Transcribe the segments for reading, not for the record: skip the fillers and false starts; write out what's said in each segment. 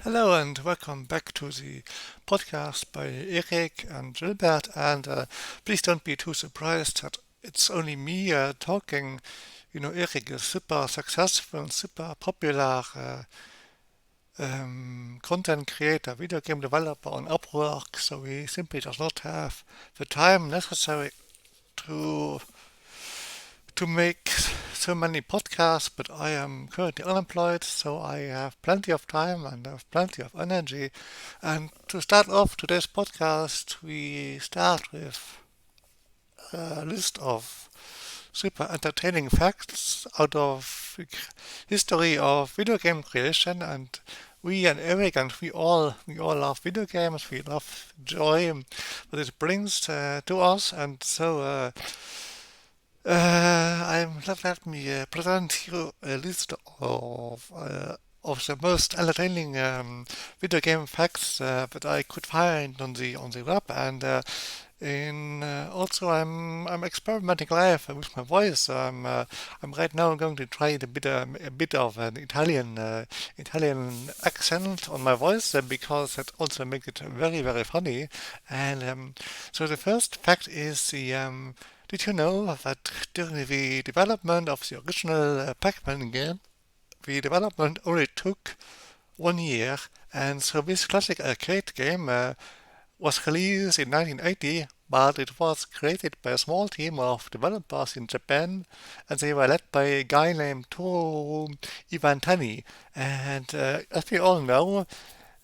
Hello and welcome back to the podcast by Erik and Gilbert. And please don't be too surprised that it's only me talking. Erik is super successful and super popular content creator, video game developer on Upwork, so he simply does not have the time necessary to make so many podcasts, but I am currently unemployed, so I have plenty of time and I have plenty of energy. And to start off today's podcast, we start with a list of super entertaining facts out of history of video game creation. And we and Eric and we all love video games. We love joy that it brings to us, and so. Let me present you a list of the most entertaining video game facts that I could find on the web, and also I'm experimenting live with my voice. I'm right now going to try a bit of an Italian accent on my voice because that also makes it very funny. And so the first fact is the did you know that during the development of the original Pac-Man game, the development only took 1 year, and so this classic arcade game was released in 1980, but it was created by a small team of developers in Japan, and they were led by a guy named Toru Iwatani. And as we all know,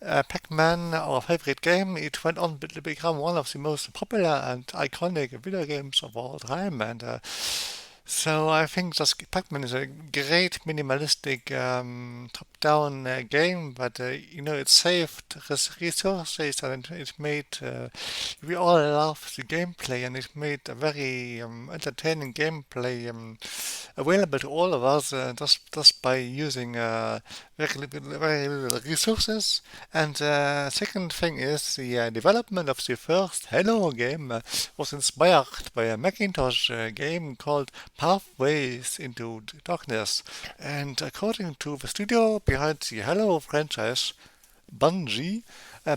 Pac-Man, our favorite game, it went on to become one of the most popular and iconic video games of all time. And so I think just Pac-Man is a great minimalistic top-down game, but it saved resources and it made we all love the gameplay, and it made a very entertaining gameplay available to all of us just by using very little resources. And second thing is the development of the first Halo game was inspired by a Macintosh game called Pathways into Darkness. And according to the studio behind the Halo franchise, Bungie,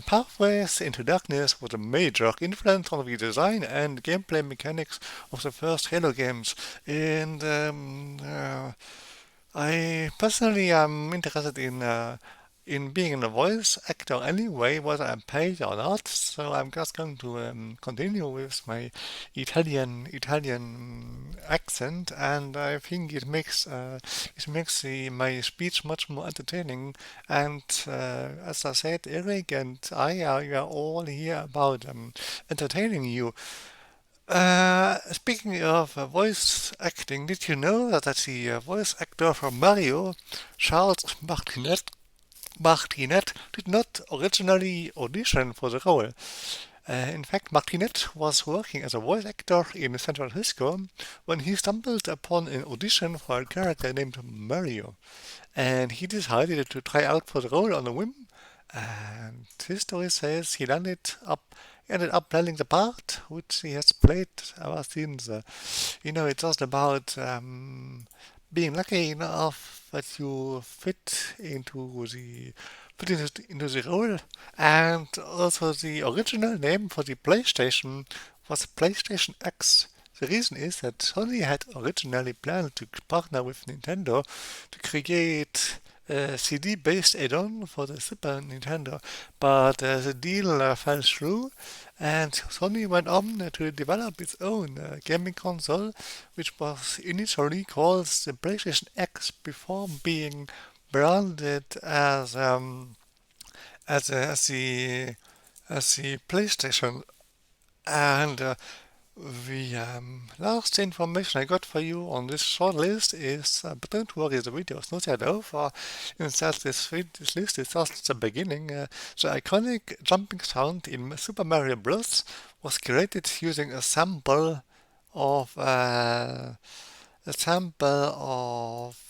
Pathways into Darkness was a major influence on the design and gameplay mechanics of the first Halo games. And I personally am interested in being a voice actor anyway, whether I'm paid or not. So I'm just going to continue with my Italian accent, and I think my speech much more entertaining. And as I said, Eric and we are all here about entertaining you. Speaking of voice acting, did you know that the voice actor for Mario, Charles Martinet, did not originally audition for the role? In fact, Martinet was working as a voice actor in San Francisco when he stumbled upon an audition for a character named Mario, and he decided to try out for the role on a whim. And his story says ended up playing the part, which he has played ever since. It's just about being lucky enough that you fit into the role. And also the original name for the PlayStation was PlayStation X. The reason is that Sony had originally planned to partner with Nintendo to create a CD-based add-on for the Super Nintendo, but the deal fell through, and Sony went on to develop its own gaming console, which was initially called the PlayStation X before being branded as the PlayStation. And the last information I got for you on this short list is, but don't worry, the video is not yet over. Instead, this list is just the beginning. The iconic jumping sound in Super Mario Bros. Was created using of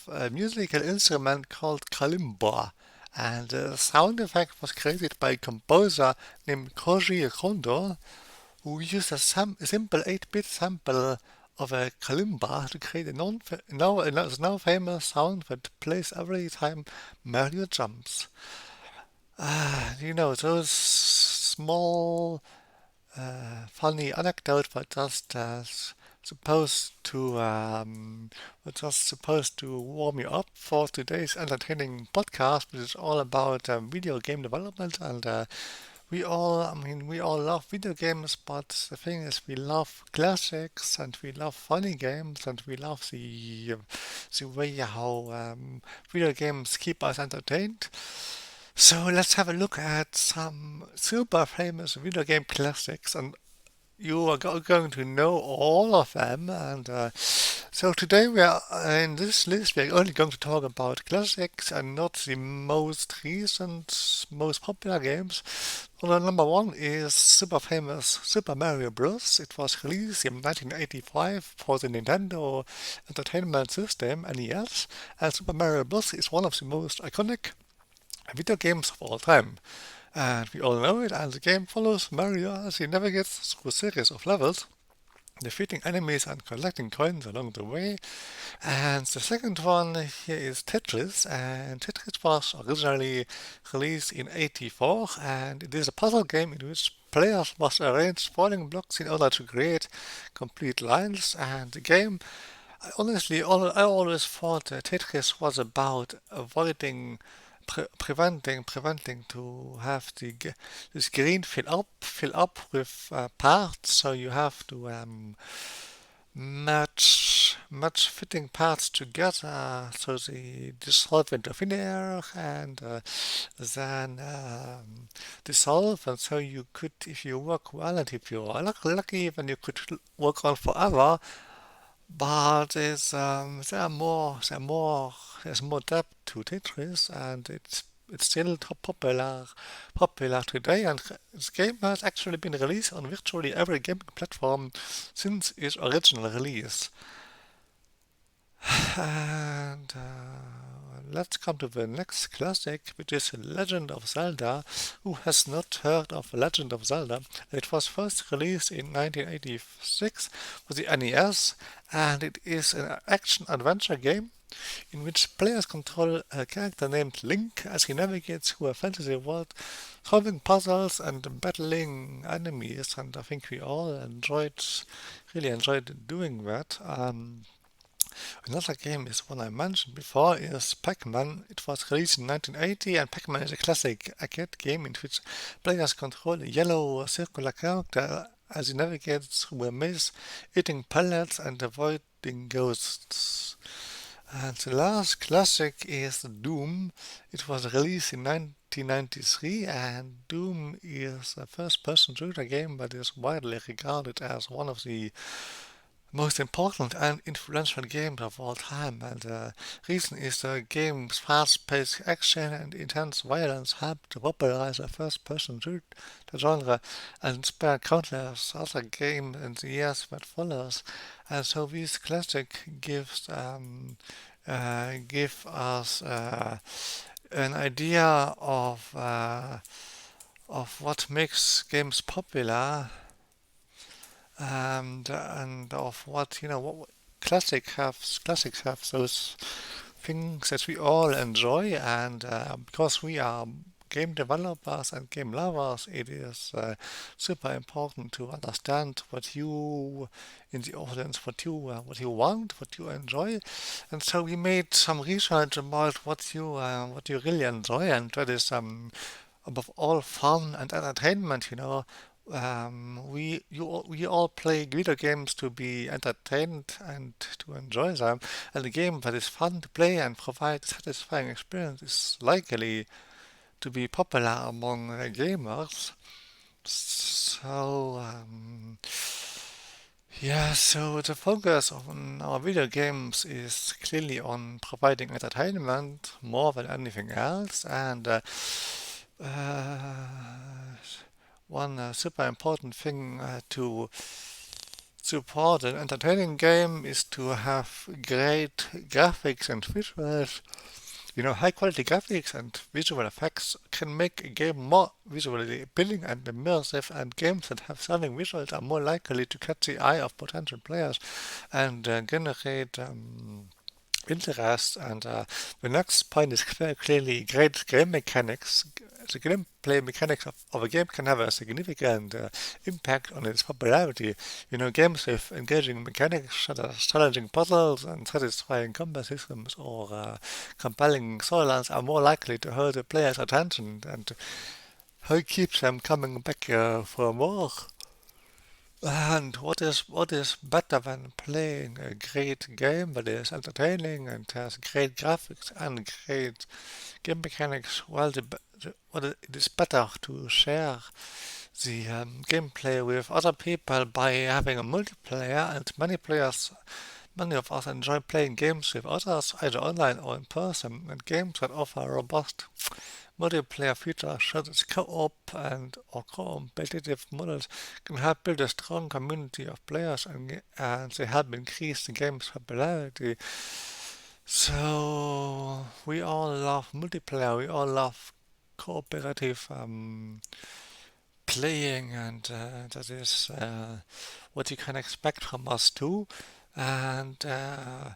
a musical instrument called kalimba. And the sound effect was created by a composer named Koji Kondo, who used a simple 8-bit sample of a kalimba to create a now famous sound that plays every time Mario jumps. Those small, funny anecdotes supposed to were just supposed to warm you up for today's entertaining podcast, which is all about video game development. And we all love video games, but the thing is, we love classics and we love funny games and we love the way how video games keep us entertained. So let's have a look at some super famous video game classics, and you are going to know all of them. And so today we are in this list. We are only going to talk about classics and not the most recent, most popular games. Well, number one is super famous Super Mario Bros. It was released in 1985 for the Nintendo Entertainment System (NES), and Super Mario Bros. Is one of the most iconic video games of all time. And we all know it, and the game follows Mario as he navigates through a series of levels, defeating enemies and collecting coins along the way. And the second one here is Tetris, and Tetris was originally released in '84, and it is a puzzle game in which players must arrange falling blocks in order to create complete lines. And the game, I always thought that Tetris was about avoiding preventing to have the screen fill up with parts, so you have to match fitting parts together so they dissolve into thin air and then dissolve, and so you could, if you work well and if you are lucky, then you could work on forever. But there's more depth to Tetris, and it's still top popular today. And this game has actually been released on virtually every gaming platform since its original release. And let's come to the next classic, which is Legend of Zelda. Who has not heard of Legend of Zelda? It was first released in 1986 for the NES, and it is an action-adventure game in which players control a character named Link as he navigates through a fantasy world, solving puzzles and battling enemies. And I think we all really enjoyed doing that. Another game is one I mentioned before is Pac-Man. It was released in 1980, and Pac-Man is a classic arcade game in which players control a yellow circular character as he navigates through a maze, eating pellets and avoiding ghosts. And the last classic is Doom. It was released in 1993, and Doom is a first-person shooter game that is widely regarded as one of the most important and influential games of all time. And the reason is the game's fast-paced action and intense violence helped to popularize the first-person shooter genre and inspire countless other games in the years that follows. And so this classic give us an idea of what makes games popular, and of what what classics have those things that we all enjoy, and because we are game developers and game lovers, it is super important to understand what you in the audience what you want, what you enjoy. And so we made some research about what you really enjoy, and that is above all fun and entertainment. We all play video games to be entertained and to enjoy them, and a game that is fun to play and provide a satisfying experience is likely to be popular among gamers. So yeah, so the focus on our video games is clearly on providing entertainment more than anything else, and one super important thing to support an entertaining game is to have great graphics and visuals. High quality graphics and visual effects can make a game more visually appealing and immersive, and games that have stunning visuals are more likely to catch the eye of potential players and generate interest. And the next point is very clearly great game mechanics the gameplay mechanics of a game can have a significant impact on its popularity. Games with engaging mechanics such as challenging puzzles and satisfying combat systems or compelling storylines are more likely to hold the player's attention and who keeps them coming back for more. And what is better than playing a great game that is entertaining and has great graphics and great game mechanics? Well, it is better to share the gameplay with other people by having a multiplayer, and many of us enjoy playing games with others, either online or in person, and games that offer robust multiplayer features such as co-op and or competitive models can help build a strong community of players, and they help increase the game's popularity. So we all love multiplayer, we all love cooperative playing, and that is what you can expect from us too. And the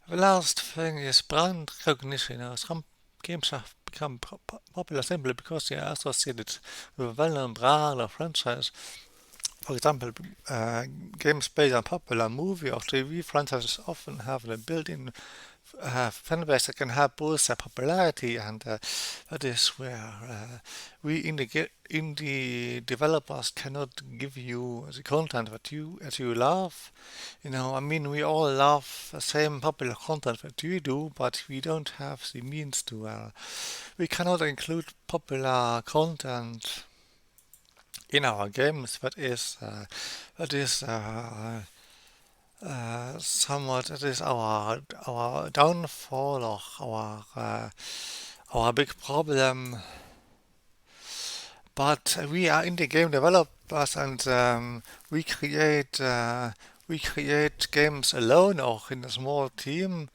last thing is brand recognition. Some games have become popular simply because they are associated with a well-known brand or franchise. For example, games based on popular movie or TV franchises often have a built-in fan base that can help boost their popularity, and that is where we indie developers cannot give you the content that you love. I mean, we all love the same popular content that you do, but we don't have the means to. We cannot include popular content in our games. That is somewhat, that is our downfall, or our big problem. But we are indie game developers, and we create games alone or in a small team,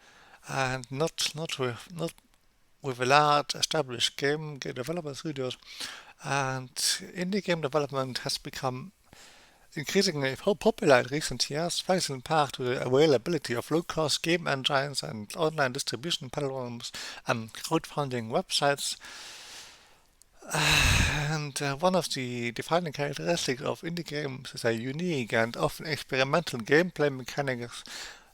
and not with a large established game developer studios. And indie game development has become increasingly popular in recent years, thanks in part to the availability of low-cost game engines and online distribution platforms and crowdfunding websites. And one of the defining characteristics of indie games is a unique and often experimental gameplay mechanics,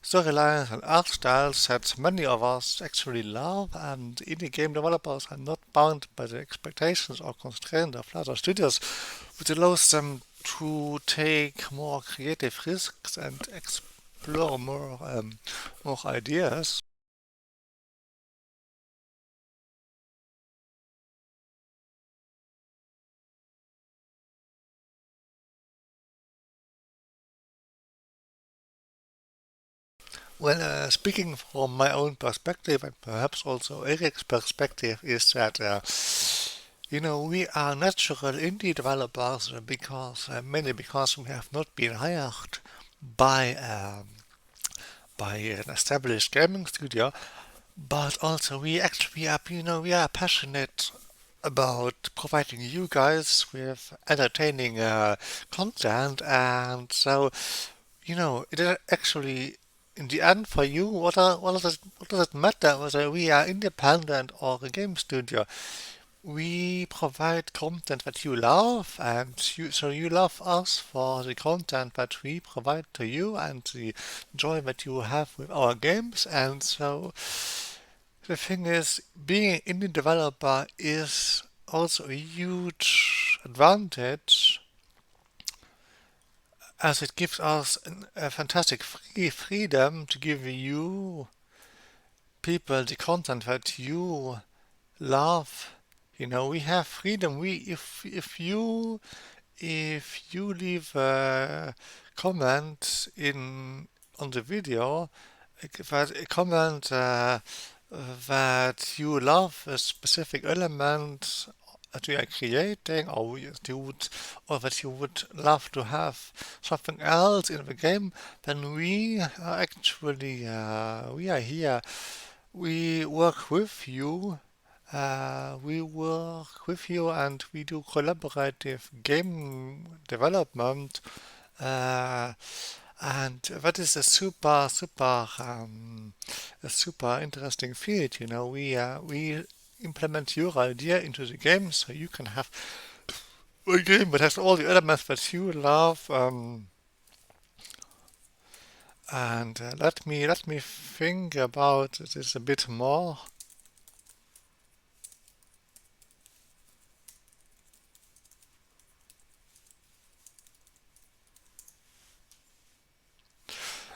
storylines, and art styles that many of us actually love, and indie game developers are not bound by the expectations or constraints of larger studios, which allows them to take more creative risks and explore more ideas. Well, speaking from my own perspective, and perhaps also Eric's perspective, is that we are natural indie developers because mainly because we have not been hired by by an established gaming studio, but also we are passionate about providing you guys with entertaining content, and so it is actually, in the end, for you, what does it matter whether we are independent or a game studio? We provide content that you love, and so you love us for the content that we provide to you and the joy that you have with our games. And so the thing is, being an indie developer is also a huge advantage, as it gives us a fantastic freedom to give you people the content that you love. We have freedom. If you leave a comment in on the video, a comment that you love a specific element that we are creating, or that you would love to have something else in the game, then we are here. We work with you. And we do collaborative game development, uh, and that is a super interesting field. We implement your idea into the game, so you can have a game that has all the elements that you love. And let me think about this a bit more.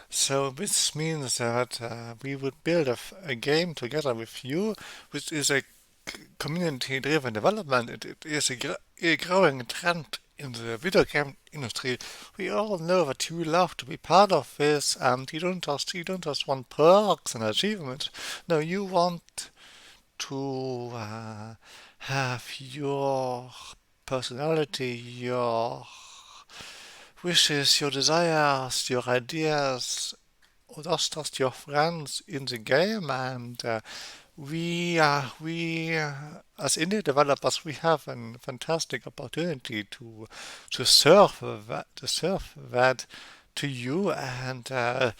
So this means that we would build a game together with you, which is a community-driven development. It is a growing trend in the video game industry. We all know that you love to be part of this, and you don't just want perks and achievements. No, you want to have your personality, your wishes, your desires, your ideas, or just your friends in the game, and we as indie developers, we have a fantastic opportunity to serve that to you, and our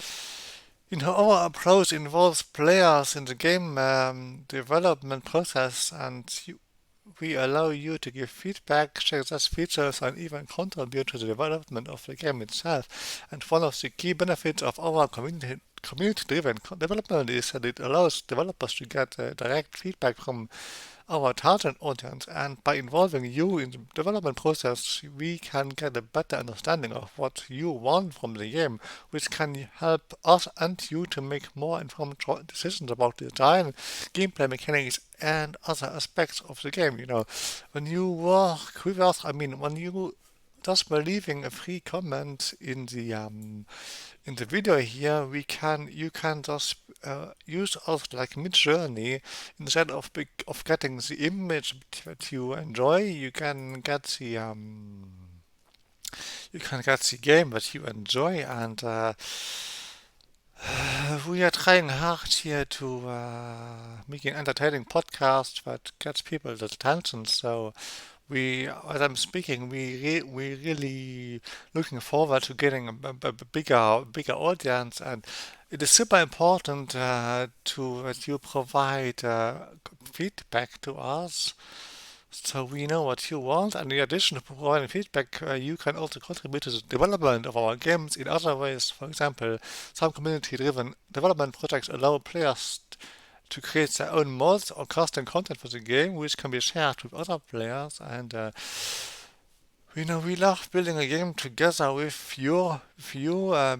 approach involves players in the game development process, and we allow you to give feedback, share such features, and even contribute to the development of the game itself. And one of the key benefits of our community-driven development is that it allows developers to get direct feedback from our target audience, and by involving you in the development process, we can get a better understanding of what you want from the game, which can help us and you to make more informed decisions about the design, gameplay mechanics, and other aspects of the game. When you work with us, when you just by leaving a free comment in the video here, you can just use us like mid-journey. Instead of getting the image that you enjoy, you can get the game that you enjoy, and we are trying hard here to make an entertaining podcast that gets people's attention. So as I'm speaking, we really looking forward to getting a bigger audience, and it is super important to that you provide feedback to us, so we know what you want. And in addition to providing feedback, you can also contribute to the development of our games in other ways. For example, some community-driven development projects allow players to create their own mods or custom content for the game, which can be shared with other players. And we love building a game together with you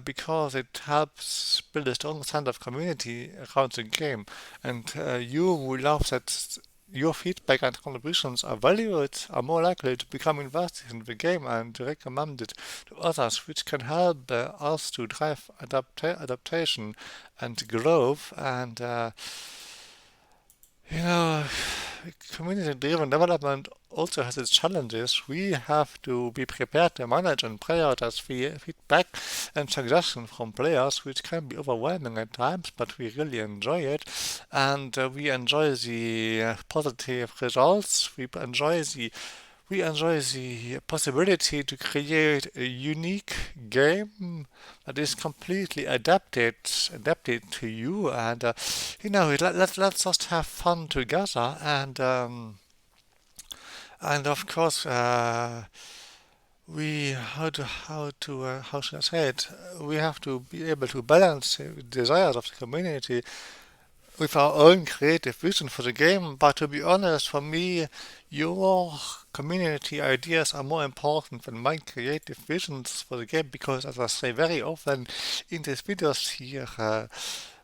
because it helps build a strong sense of community around the game. And we love that your feedback and contributions are valued, are more likely to become invested in the game and recommend it to others, which can help us to drive adaptation and growth. And you know, community-driven development also has its challenges. We have to be prepared to manage and prioritize feedback and suggestions from players, which can be overwhelming at times, but we really enjoy it. And we enjoy the positive results. We enjoy the possibility to create a unique game that is completely adapted to you, and let's just have fun together, and of course we how should I say it? We have to be able to balance the desires of the community with our own creative vision for the game. But to be honest, for me, your community ideas are more important than my creative visions for the game, because, as I say very often in these videos here,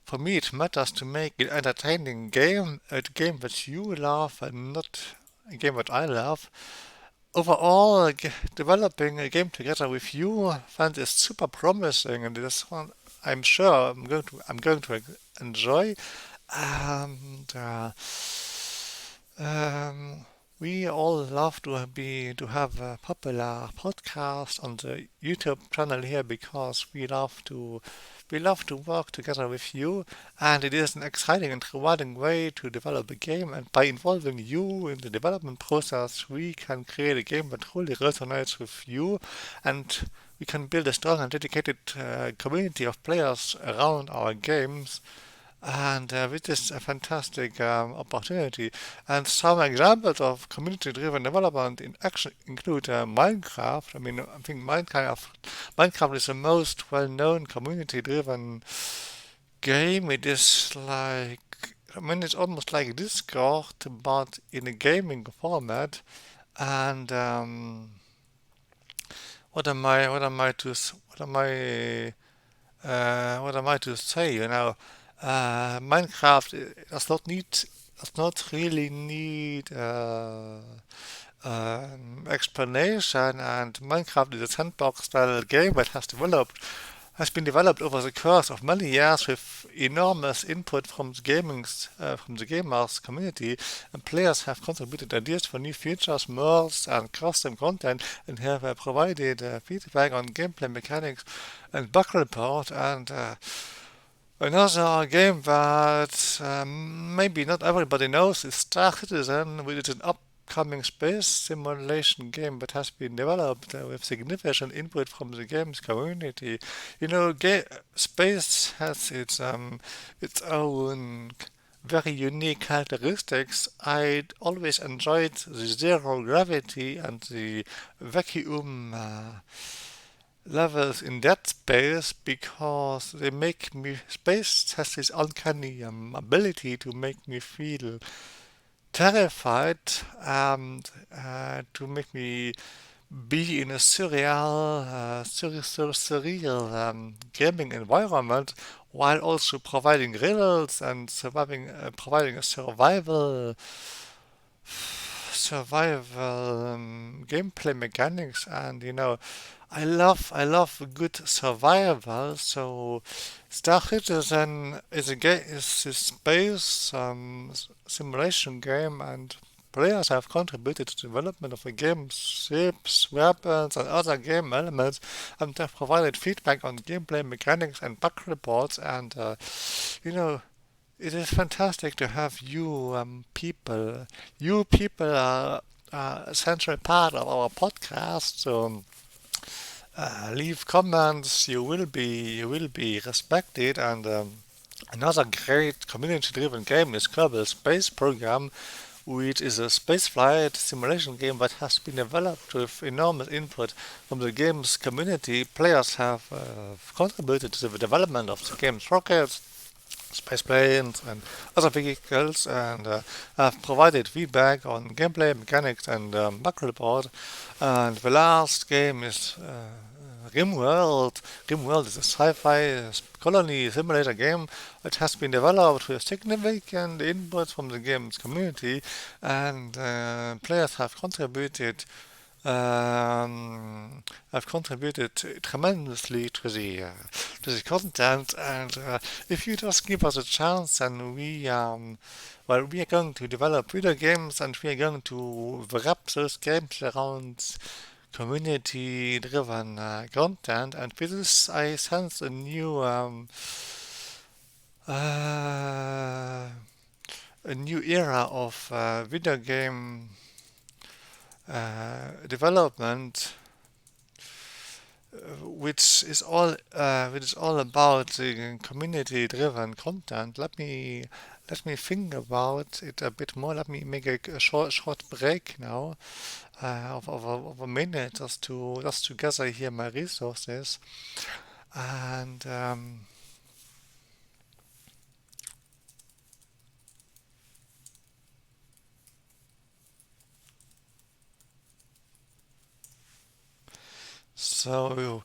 for me it matters to make an entertaining game, a game that you love and not a game that I love. Overall, developing a game together with you, I find is super promising, and this one I'm sure I'm going to enjoy. And we all love to have a popular podcast on the YouTube channel here, because we love to work together with you, and it is an exciting and rewarding way to develop a game. And by involving you in the development process, we can create a game that truly resonates with you, and we can build a strong and dedicated community of players around our games. and which is a fantastic opportunity. And some examples of community-driven development in action include Minecraft. I mean, I think Minecraft is the most well-known community-driven game. It is like, I mean, it's almost like Discord, but in a gaming format. And what am I to say? Minecraft does not really need explanation, and Minecraft is a sandbox-style game that has been developed over the course of many years with enormous input from the gamers community, and players have contributed ideas for new features, mods, and custom content, and have provided feedback on gameplay mechanics and bug report. And another game that maybe not everybody knows is Star Citizen, which is an upcoming space simulation game that has been developed with significant input from the game's community. Space has its own very unique characteristics. I always enjoyed the zero gravity and the vacuum levels in that space because they make me space has this uncanny ability to make me feel terrified and to make me be in a surreal gaming environment while also providing riddles and providing a survival gameplay mechanics. And I love a good survival. So Star Citizen is a space simulation game, and players have contributed to the development of the game's ships, weapons, and other game elements, and have provided feedback on gameplay mechanics and bug reports. And you know, it is fantastic to have you people. You people are a central part of our podcast. So leave comments. You will be respected. And another great community-driven game is Kerbal Space Program, which is a spaceflight simulation game that has been developed with enormous input from the game's community. Players have contributed to the development of the game's rockets, space planes, and other vehicles, and have provided feedback on gameplay mechanics and bug report. And the last game is RimWorld. RimWorld is a sci-fi colony simulator game that has been developed with significant input from the game's community, and players have contributed tremendously to the content. And if you just give us a chance, and we are going to develop video games, and we are going to wrap those games around community-driven content. And with this, I sense uh, a new era of video game development, which is all about the community-driven content. Let me think about it a bit more. Let me make a short break now of a minute just to gather here my resources. And so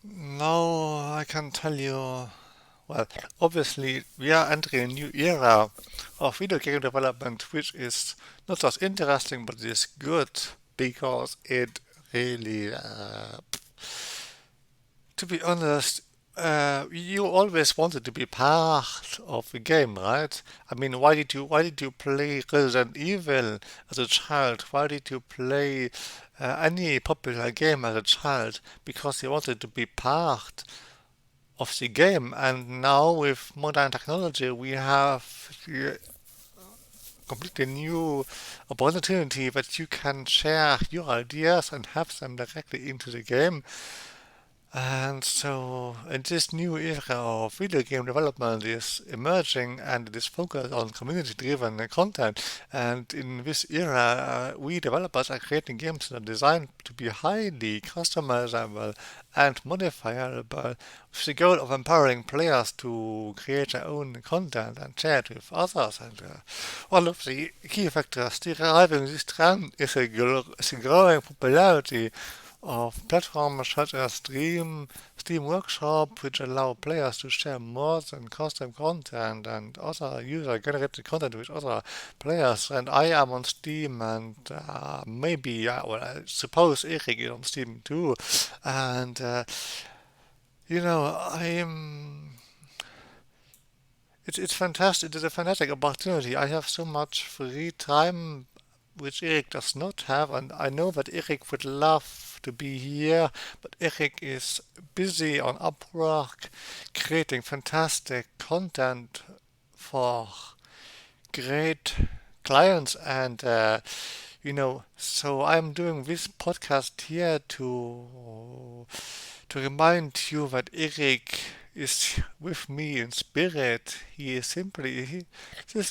now I can tell you. Well, obviously, we are entering a new era of video game development, which is not just interesting, but it is good because it really, to be honest, you always wanted to be part of the game, right? I mean, why did you play Resident Evil as a child? Why did you play any popular game as a child? Because you wanted to be part of the game. And now with modern technology, we have a completely new opportunity that you can share your ideas and have them directly into the game. And so, in this new era of video game development is emerging and it is focused on community-driven content. And in this era, we developers are creating games that are designed to be highly customizable and modifiable with the goal of empowering players to create their own content and share it with others. And one of the key factors driving this trend is a growing popularity of platforms such as Steam Workshop, which allow players to share mods and custom content and other user-generated content with other players. And I am on Steam, and maybe, well, I suppose Erik is on Steam too. And I'm. It's fantastic. It is a fantastic opportunity. I have so much free time which Erik does not have, and I know that Erik would love to be here, but Erik is busy on Upwork creating fantastic content for great clients, and so I'm doing this podcast here to remind you that Erik is with me in spirit. This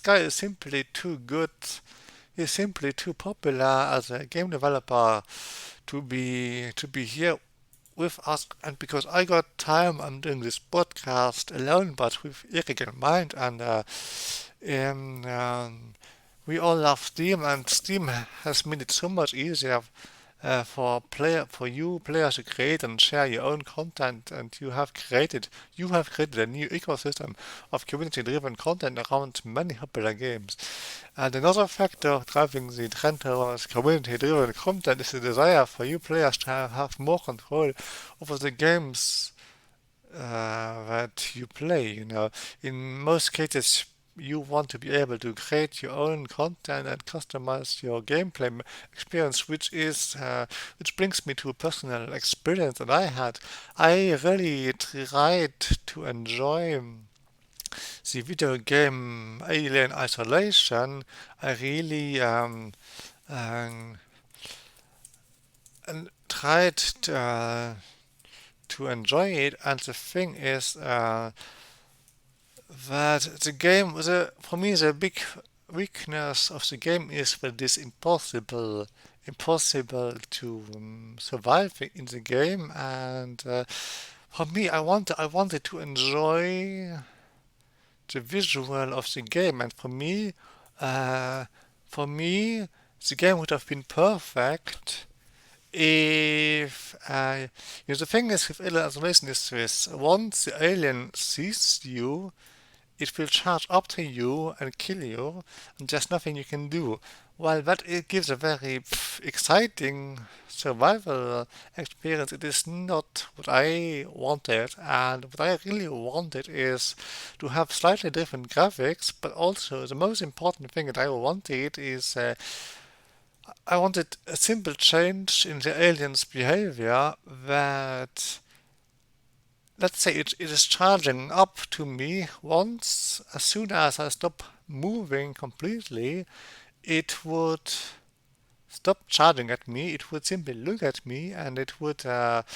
guy is simply too good. He's simply too popular as a game developer to be here with us. And because I got time, I'm doing this podcast alone, but with Erik in mind. And um, um, we all love Steam, and Steam has made it so much easier for you players to create and share your own content, and you have created a new ecosystem of community-driven content around many popular games. And another factor driving the trend towards community-driven content is the desire for you players to have more control over the games that you play. In most cases, you want to be able to create your own content and customize your gameplay experience, which brings me to a personal experience that I had. I really tried to enjoy the video game Alien Isolation. I really um, and tried to enjoy it, and the thing is that the game for me the big weakness of the game is that it is impossible to survive in the game. And for me, I wanted to enjoy the visual of the game, and uh, for me the game would have been perfect if the thing is with alien isolation is this: once the alien sees you, it will charge up to you and kill you, and there's nothing you can do. While that it gives a very exciting survival experience, it is not what I wanted. And what I really wanted is to have slightly different graphics, but also the most important thing that I wanted is I wanted a simple change in the alien's behavior that, let's say, it is charging up to me once. As soon as I stop moving completely, it would stop charging at me. It would simply look at me, and it would then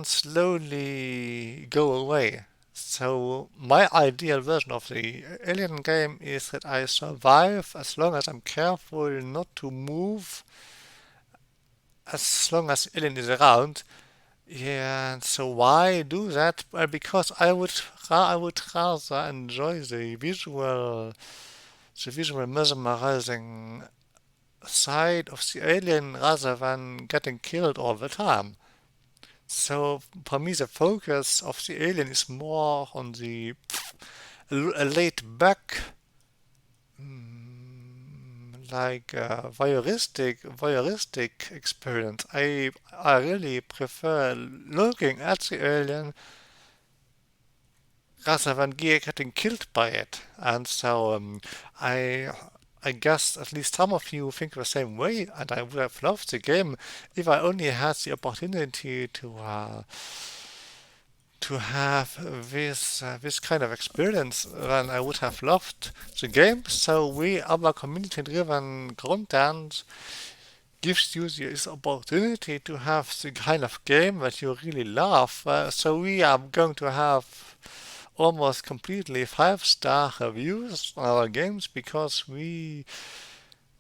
slowly go away. So my ideal version of the alien game is that I survive as long as I'm careful not to move, as long as alien is around. Yeah, and so why do that? Well, because I would rather enjoy the visual mesmerizing side of the alien rather than getting killed all the time. So for me, the focus of the alien is more on the a laid back, like voyeuristic experience. I really prefer looking at the alien rather than getting killed by it. And so I I guess at least some of you think the same way, and I would have loved the game if I only had the opportunity to have this kind of experience. Then I would have loved the game. So we, our community-driven content gives you this opportunity to have the kind of game that you really love. So we are going to have almost completely five-star reviews on our games because we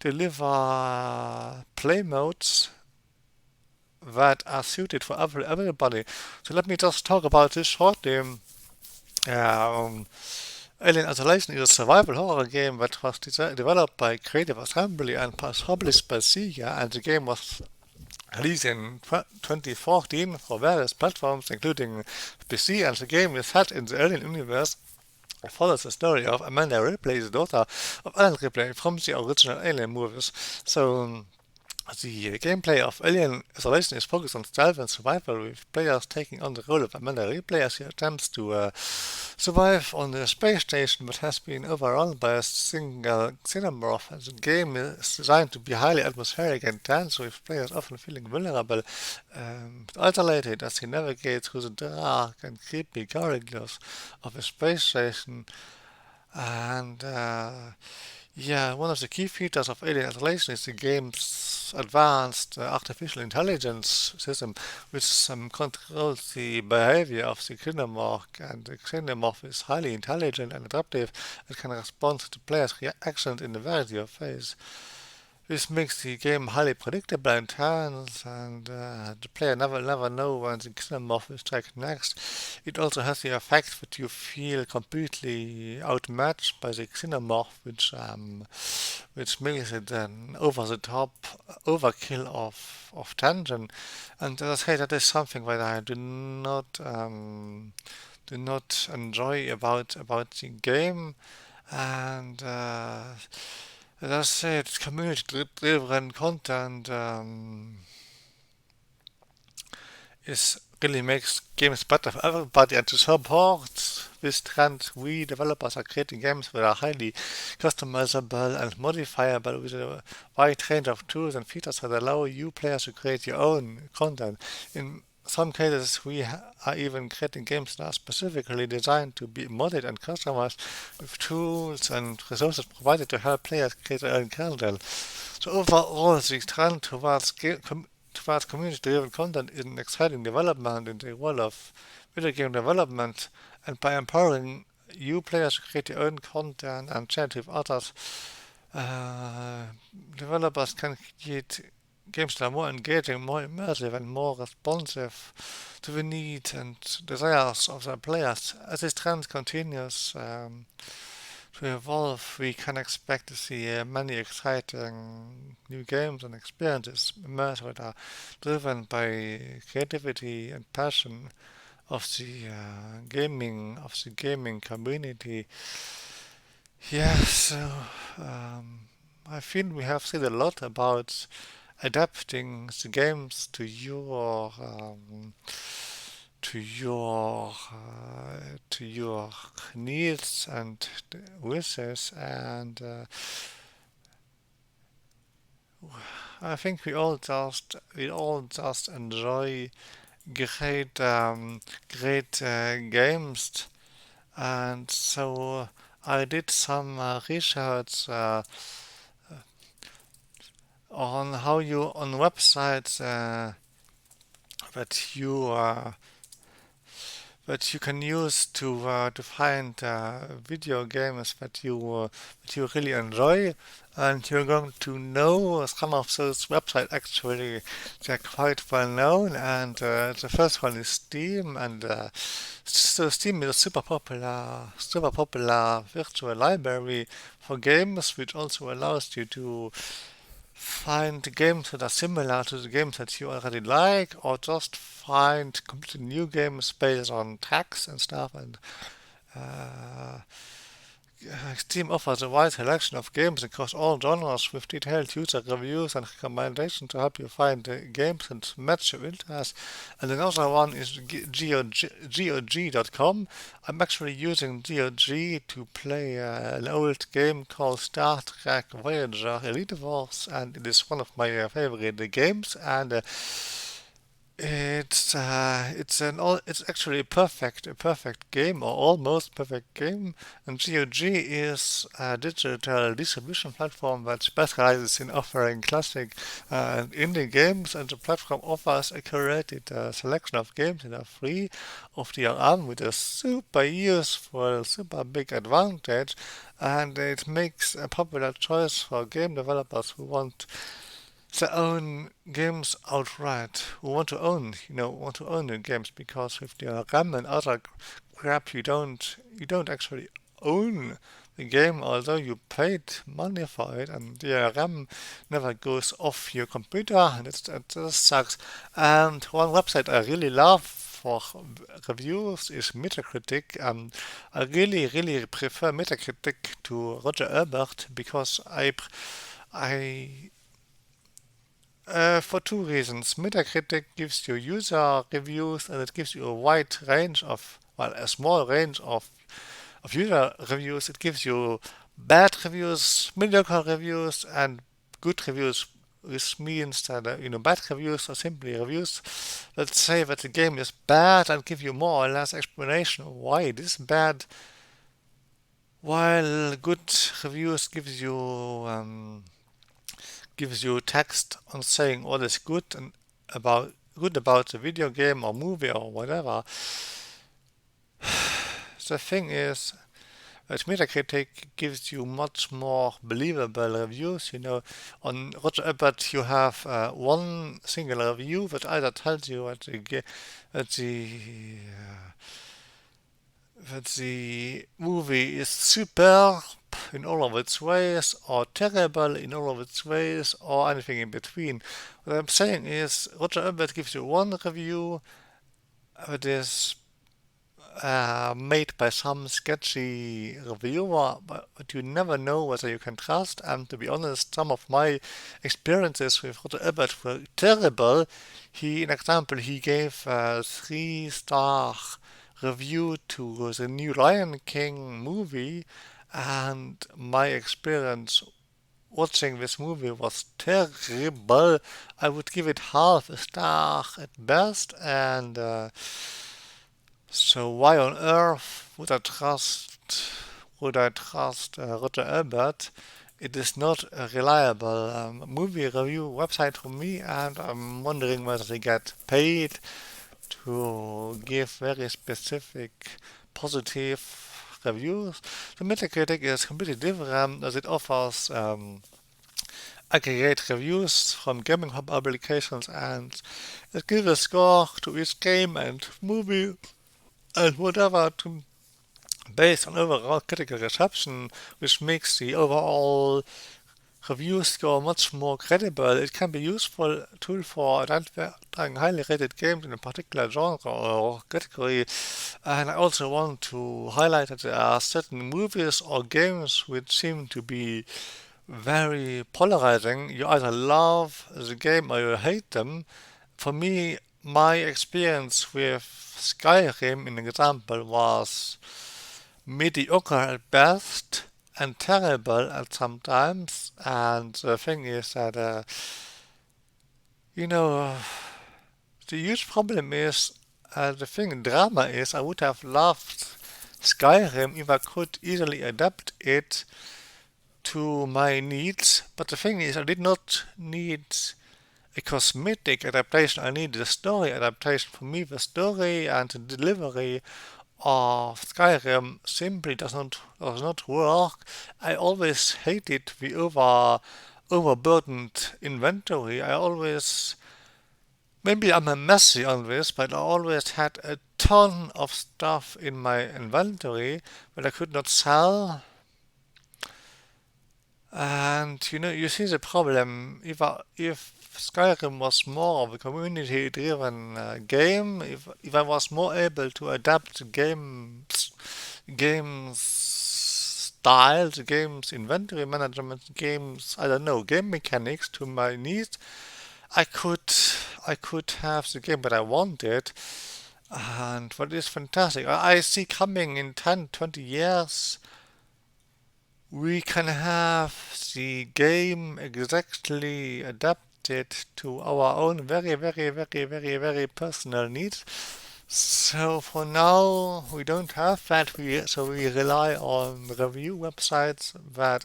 deliver play modes that are suited for everybody. So let me just talk about this shortly. Um, Alien Isolation is a survival horror game that was developed by Creative Assembly and was published by Sega, and the game was released in 2014 for various platforms, including PC, and the game is set in the Alien universe. It follows the story of Amanda Ripley, the daughter of Alan Ripley from the original Alien movies. So the gameplay of Alien Isolation is focused on stealth and survival, with players taking on the role of Amanda Ripley as she attempts to survive on the space station that has been overrun by a single xenomorph. And the game is designed to be highly atmospheric and tense, with players often feeling vulnerable, isolated as they navigate through the dark and creepy corridors of a space station. And yeah, one of the key features of Alien Isolation is the game's advanced artificial intelligence system, which controls the behavior of the xenomorph. And the xenomorph is highly intelligent and adaptive and can respond to players' reactions in a variety of ways. This makes the game highly predictable and tense, and the player never know when the xenomorph will strike next. It also has the effect that you feel completely outmatched by the xenomorph, which makes it an over the top overkill of tension. And as I say, that is something that I do not enjoy about the game. And as I said, community-driven content is really makes games better for everybody, and to support this trend, we developers are creating games that are highly customizable and modifiable with a wide range of tools and features that allow you players to create your own content. In some cases, we are even creating games that are specifically designed to be modded and customized with tools and resources provided to help players create their own content. So overall, the trend towards community-driven content is an exciting development in the world of video game development, and by empowering you players to create your own content and share it with others, uh, developers can create games that are more engaging, more immersive, and more responsive to the needs and desires of their players. As this trend continues to evolve, we can expect to see many exciting new games and experiences emerge that are driven by creativity and passion of the gaming community. Yeah, so I think we have said a lot about adapting the games to your needs and wishes, and I think we all just enjoy great games, and so I did some research on how you on websites that you can use to find video games that you really enjoy, and you're going to know some of those websites. Actually, they're quite well known, and the first one is Steam, and so Steam is a super popular virtual library for games, which also allows you to find games that are similar to the games that you already like, or just find completely new games based on tags and stuff. And uh, Steam offers a wide selection of games across all genres with detailed user reviews and recommendations to help you find games that match your interests. And another one is GOG.com. I'm actually using GOG to play an old game called Star Trek Voyager Elite Wars, and it is one of my favorite games. And It's actually a perfect game or almost perfect game. And GOG is a digital distribution platform that specializes in offering classic and indie games, and the platform offers a curated selection of games that are free of DRM with a super useful, super big advantage, and it makes a popular choice for game developers who want their own games outright. We want to own the games, because with the RAM and other crap, you don't actually own the game, although you paid money for it, and the RAM never goes off your computer, and it just sucks. And one website I really love for reviews is Metacritic. I really prefer Metacritic to Roger Ebert, because I for two reasons. Metacritic gives you user reviews, and it gives you a wide range a small range of user reviews. It gives you bad reviews, mediocre reviews, and good reviews. This means that bad reviews are simply reviews that say that the game is bad and give you more or less explanation of why it is bad, while good reviews gives you text on saying what is good about the video game or movie or whatever. The thing is that Metacritic gives you much more believable reviews. On Roger Ebert you have one single review that either tells you that the movie is superb in all of its ways, or terrible in all of its ways, or anything in between. What I'm saying is, Roger Ebert gives you one review that is made by some sketchy reviewer, but you never know whether you can trust. And to be honest, some of my experiences with Roger Ebert were terrible. In example, he gave a 3-star review to the new Lion King movie, and my experience watching this movie was terrible. I would give it half a star at best, and so why on earth would I trust Roger Ebert? It is not a reliable movie review website for me, and I'm wondering whether they get paid to give very specific positive reviews. The Metacritic is completely different, as it offers aggregate reviews from gaming hub applications, and it gives a score to each game and movie and whatever based on overall critical reception, which makes the overall review score much more credible. It can be a useful tool for identifying highly rated games in a particular genre or category. And I also want to highlight that there are certain movies or games which seem to be very polarizing. You either love the game or you hate them. For me, my experience with Skyrim, in example, was mediocre at best and terrible at sometimes. And the thing is that, you know, the huge problem is, the thing drama is, I would have loved Skyrim if I could easily adapt it to my needs. But the thing is, I did not need a cosmetic adaptation. I needed a story adaptation. For me, the story and the delivery of Skyrim simply does not work. I always hated the overburdened inventory. Maybe I'm a messy on this, but I always had a ton of stuff in my inventory that I could not sell. And you see the problem. If Skyrim was more of a community-driven game, if I was more able to adapt the game's style, the game's inventory management, games, I don't know, game mechanics to my needs, I could I could have the game that I wanted. And what is fantastic, I see coming in 10, 20 years, we can have the game exactly adapted to our own very personal needs. So for now, we don't have that. We rely on review websites that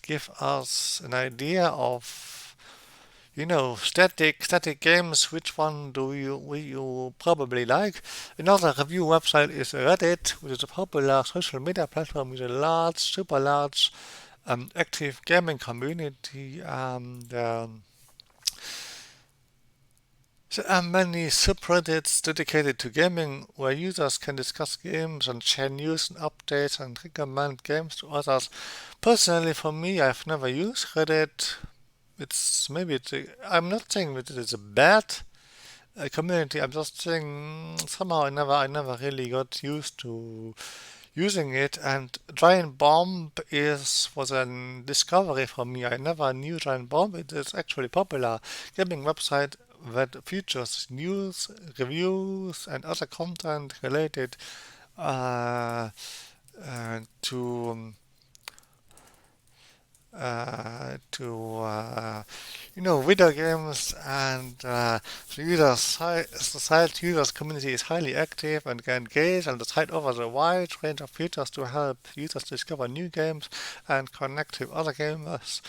give us an idea of, static games. Which one will you probably like? Another review website is Reddit, which is a popular social media platform with a large, super large, active gaming community. And there are many subreddits dedicated to gaming where users can discuss games and share news and updates and recommend games to others. Personally, for me, I've never used Reddit. I'm not saying that it is a bad community. I'm just saying somehow I never really got used to using it. And Giant Bomb is was a discovery for me. I never knew Giant Bomb. It is actually popular gaming website that features news, reviews, and other content related uh, to video games, and the site users community is highly active and can engage, and the site offers a wide range of features to help users discover new games and connect with other gamers.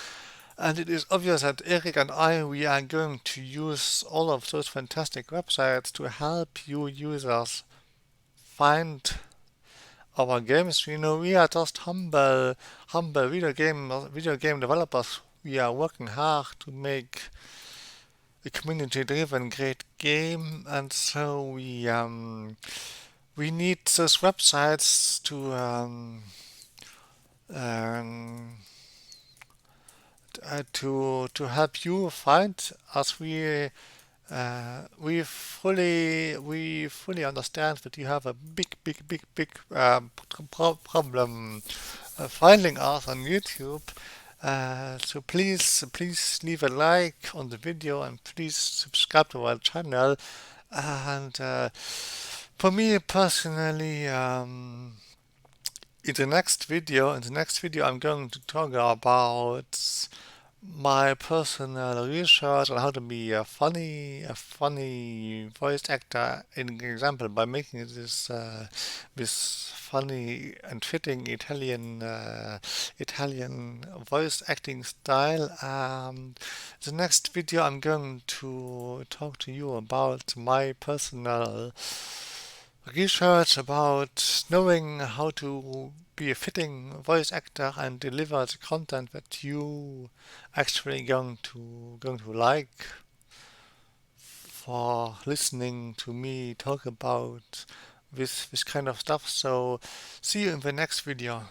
And it is obvious that Eric and I, we are going to use all of those fantastic websites to help you users find our games. We are just humble video game developers. We are working hard to make a community-driven great game, and so we need those websites um, to help you find us. We fully understand that you have a big problem finding us on YouTube. So please leave a like on the video and please subscribe to our channel. And for me personally, in the next video, I'm going to talk about my personal research on how to be a funny voice actor. In example, by making this funny and fitting Italian voice acting style. The next video, I'm going to talk to you about my personal research about knowing how to be a fitting voice actor and deliver the content that you actually going to like for listening to me talk about this kind of stuff. So see you in the next video.